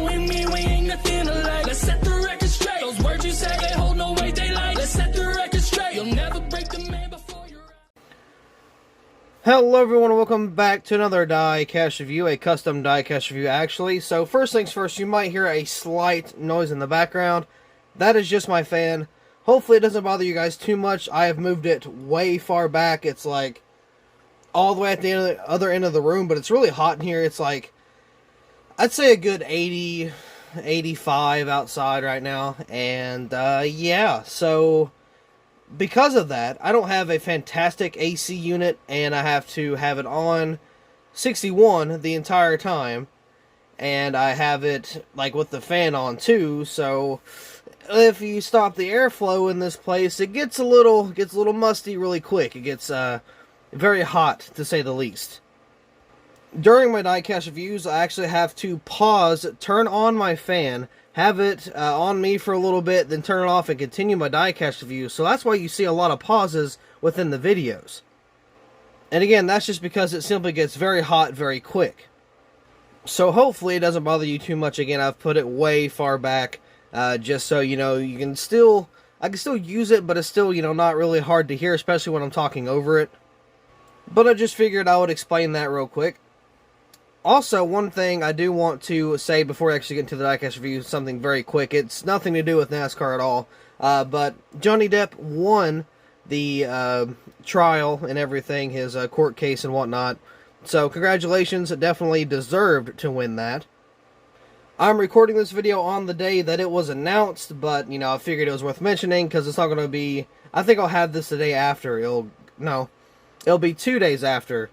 You and me, we ain't nothing alike. Let's set the record straight. Those words you say, they hold no weight, they like. Let's set the record straight. You'll never break the man before you're out. Hello everyone, welcome back to another diecast review, a custom diecast review actually. So first things first, you might hear a slight noise in the background. That is just my fan. Hopefully it doesn't bother you guys too much. I have moved it way far back. It's like all the way at the other end of the room, but it's really hot in here. It's like, I'd say a good 80, 85 outside right now. And yeah, so because of that, I don't have a fantastic AC unit, and I have to have it on 61 the entire time. And I have it like with the fan on too, so if you stop the airflow in this place, it gets a little musty really quick. It gets very hot, to say the least. During my diecast reviews, I actually have to pause, turn on my fan, have it on me for a little bit, then turn it off and continue my diecast review. So that's why you see a lot of pauses within the videos. And again, that's just because it simply gets very hot very quick. So hopefully it doesn't bother you too much. Again, I've put it way far back, just so you know, I can still use it, but it's still, not really hard to hear, especially when I'm talking over it. But I just figured I would explain that real quick. Also, one thing I do want to say before we actually get into the diecast review, something very quick. It's nothing to do with NASCAR at all, but Johnny Depp won the trial and everything, his court case and whatnot. So congratulations, definitely deserved to win that. I'm recording this video on the day that it was announced, but, I figured it was worth mentioning, because it's not going to be, I think I'll have this the day after. It'll be 2 days after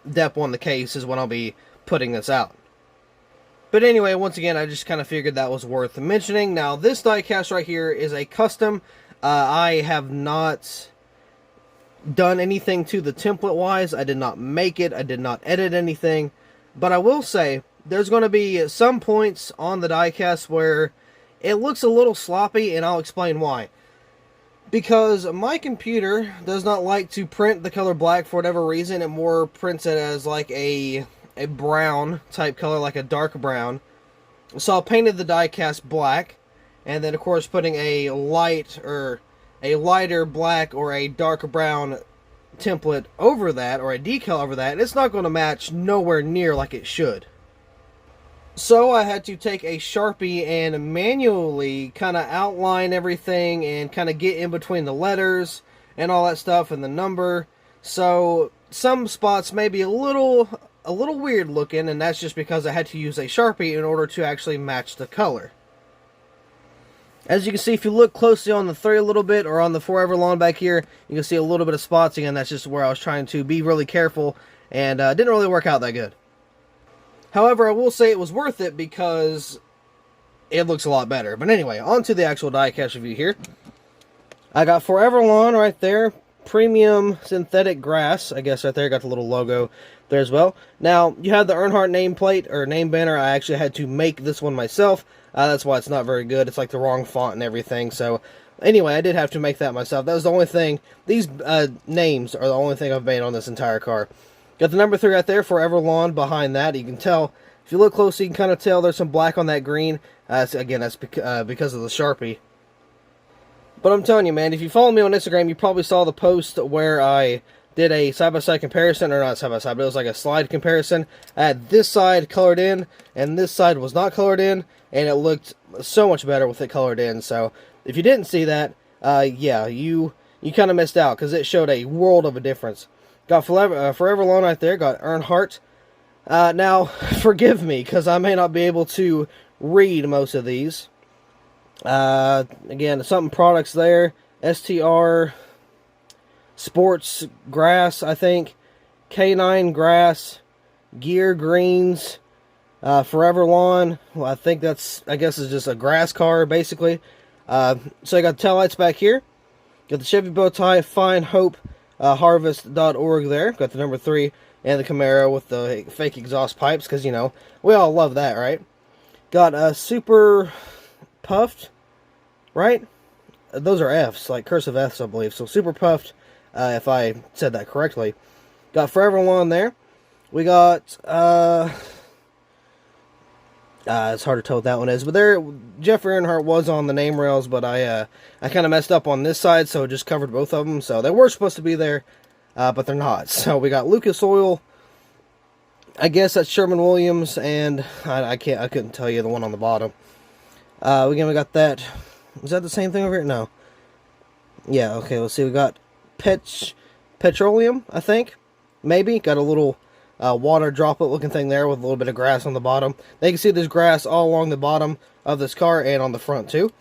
Depp won the case is when I'll be putting this out. But anyway, once again, I just kind of figured that was worth mentioning. Now, this diecast right here is a custom. I have not done anything to the template-wise. I did not make it. I did not edit anything. But I will say, there's going to be some points on the diecast where it looks a little sloppy, and I'll explain why. Because my computer does not like to print the color black for whatever reason. It more prints it as like a brown type color, like a dark brown. So I painted the diecast black, and then of course putting a lighter black or a dark brown template over that, or a decal over that, it's not going to match nowhere near like it should. So I had to take a Sharpie and manually kind of outline everything and kind of get in between the letters and all that stuff and the number. So some spots may be a little weird looking, and that's just because I had to use a Sharpie in order to actually match the color. As you can see, if you look closely on the thread a little bit, or on the ForeverLawn back here, you can see a little bit of spots. Again, that's just where I was trying to be really careful, and it didn't really work out that good. However, I will say it was worth it because it looks a lot better. But anyway, on to the actual diecast review here. I got ForeverLawn right there. Premium synthetic grass. I guess right there, got the little logo there as well. Now, you have the Earnhardt nameplate, or name banner. I actually had to make this one myself. That's why it's not very good. It's like the wrong font and everything. So, anyway, I did have to make that myself. That was the only thing. These names are the only thing I've made on this entire car. Got the number 3 right there, ForeverLawn, behind that. You can tell, if you look closely, you can kind of tell there's some black on that green. Again, that's because of the Sharpie. But I'm telling you, man, if you follow me on Instagram, you probably saw the post where I did a side-by-side comparison, or not side-by-side, but it was like a slide comparison. I had this side colored in, and this side was not colored in, and it looked so much better with it colored in. So, if you didn't see that, yeah, you kind of missed out, because it showed a world of a difference. Got ForeverLawn right there. Got Earnhardt. Now, forgive me, because I may not be able to read most of these. Again, something products there. STR Sports Grass, I think. K9 Grass. Gear Greens. ForeverLawn. Well, I think that's, I guess it's just a grass car, basically. So I got the taillights back here. Got the Chevy bow tie, Fine Hope. Harvest.org there. Got the number 3 and the Camaro with the fake exhaust pipes, because, we all love that, right? Got Super Puffed, right? Those are F's, like cursive F's, I believe. So Super Puffed, if I said that correctly. Got ForeverLawn there. We got It's hard to tell what that one is, but there, Jeffrey Earnhardt was on the name rails, but I kind of messed up on this side, so it just covered both of them. So they were supposed to be there, but they're not. So we got Lucas Oil. I guess that's Sherman-Williams, and I couldn't tell you the one on the bottom. Again, we got that. Is that the same thing over here? No. Yeah. Okay. Let's see. We got Petroleum, I think. Maybe got a little water droplet looking thing there with a little bit of grass on the bottom. Now you can see there's grass all along the bottom of this car and on the front too.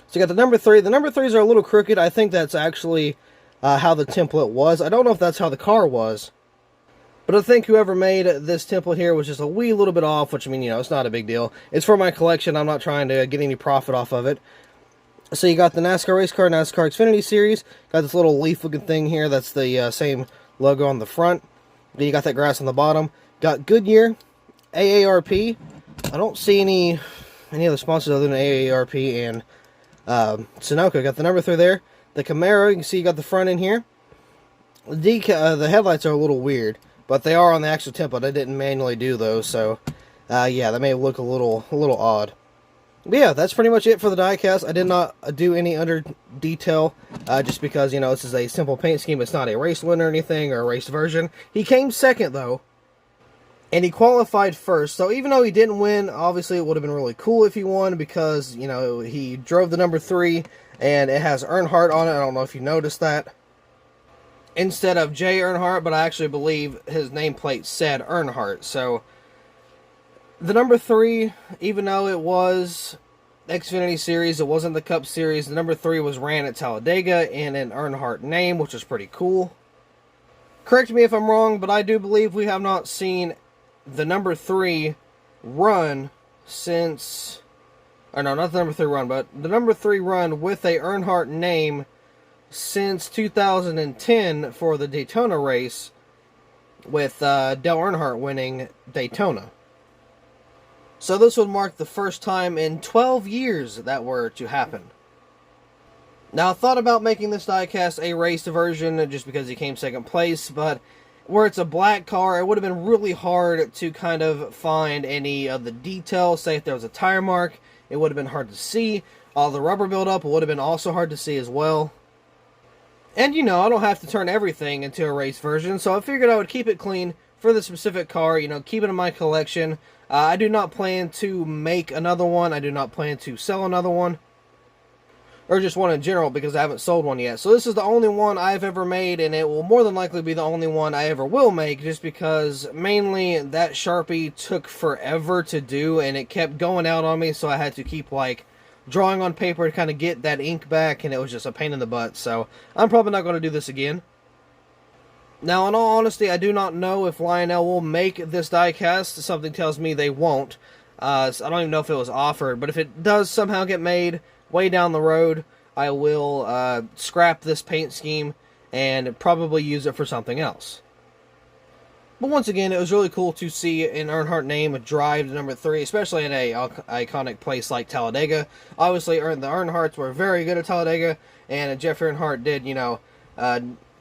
So you got the number 3. The number 3s are a little crooked. I think that's actually how the template was. I don't know if that's how the car was. But I think whoever made this template here was just a wee little bit off, which, I mean, you know, it's not a big deal. It's for my collection. I'm not trying to get any profit off of it. So you got the NASCAR race car, NASCAR Xfinity Series. Got this little leaf-looking thing here. That's the same logo on the front. Then you got that grass on the bottom. Got Goodyear, AARP. I don't see any other sponsors other than AARP and Sunoco. Got the number 3 there. The Camaro, you can see you got the front in here. The headlights are a little weird, but they are on the actual template. I didn't manually do those, so yeah, that may look a little odd. But yeah, that's pretty much it for the diecast. I did not do any under detail, just because, you know, this is a simple paint scheme. It's not a race win or anything, or a race version. He came second, though, and he qualified first. So even though he didn't win, obviously it would have been really cool if he won, because, you know, he drove the number 3, and it has Earnhardt on it. I don't know if you noticed that. Instead of J. Earnhardt, but I actually believe his nameplate said Earnhardt. So the number 3, even though it was Xfinity Series, it wasn't the Cup Series, the number 3 was ran at Talladega in an Earnhardt name, which is pretty cool. Correct me if I'm wrong, but I do believe we have not seen the number 3 run since... Or no, not the number 3 run, but the number 3 run with a Earnhardt name since 2010 for the Daytona race, with Dale Earnhardt winning Daytona. So this would mark the first time in 12 years that were to happen. Now I thought about making this diecast a race version just because he came second place, but where it's a black car, it would have been really hard to kind of find any of the details. Say if there was a tire mark, it would have been hard to see. All the rubber buildup would have been also hard to see as well. And, you know, I don't have to turn everything into a race version, so I figured I would keep it clean for the specific car, you know, keep it in my collection. I do not plan to make another one. I do not plan to sell another one. Or just one in general, because I haven't sold one yet. So this is the only one I've ever made, and it will more than likely be the only one I ever will make, just because mainly that Sharpie took forever to do, and it kept going out on me, so I had to keep, like, drawing on paper to kind of get that ink back, and it was just a pain in the butt. So I'm probably not going to do this again. Now, in all honesty, I do not know if Lionel will make this diecast. Something tells me they won't. So I don't even know if it was offered, but if it does somehow get made way down the road, I will scrap this paint scheme and probably use it for something else. But once again, it was really cool to see an Earnhardt name drive to number 3, especially at a iconic place like Talladega. Obviously, the Earnhardts were very good at Talladega, and Jeff Earnhardt did, you know,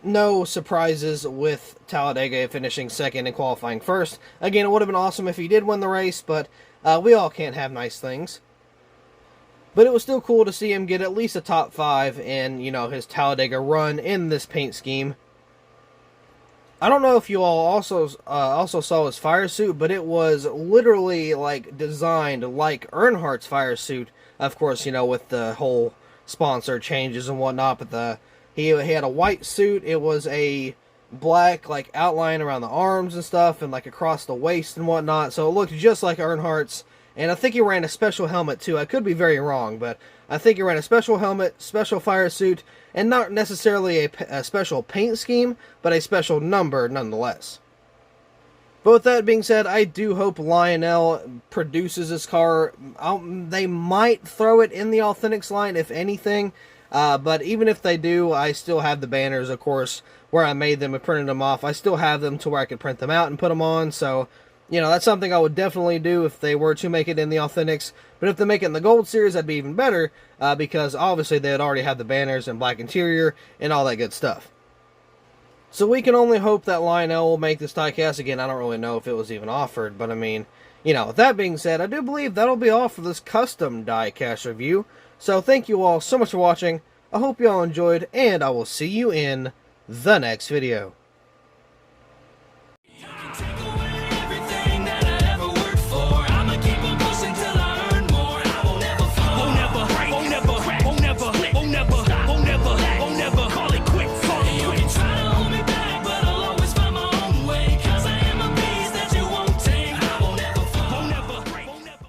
no surprises with Talladega finishing second and qualifying first. Again, it would have been awesome if he did win the race, but we all can't have nice things. But it was still cool to see him get at least a top 5 in, you know, his Talladega run in this paint scheme. I don't know if you all also saw his fire suit, but it was literally, like, designed like Earnhardt's fire suit. Of course, you know, with the whole sponsor changes and whatnot, but he had a white suit. It was a black, like, outline around the arms and stuff, and, like, across the waist and whatnot. So it looked just like Earnhardt's. And I think he ran a special helmet, too. I could be very wrong, but I think he ran a special helmet, special fire suit, and not necessarily a special paint scheme, but a special number nonetheless. But with that being said, I do hope Lionel produces this car. They might throw it in the Authentics line, if anything. But even if they do, I still have the banners, of course, where I made them and printed them off. I still have them to where I could print them out and put them on, so... You know, that's something I would definitely do if they were to make it in the Authentics. But if they make it in the Gold Series, that'd be even better, because obviously they'd already have the banners and black interior and all that good stuff. So we can only hope that Lionel will make this diecast. Again, I don't really know if it was even offered, but I mean, you know, with that being said, I do believe that'll be all for this custom diecast review. So thank you all so much for watching. I hope you all enjoyed, and I will see you in the next video.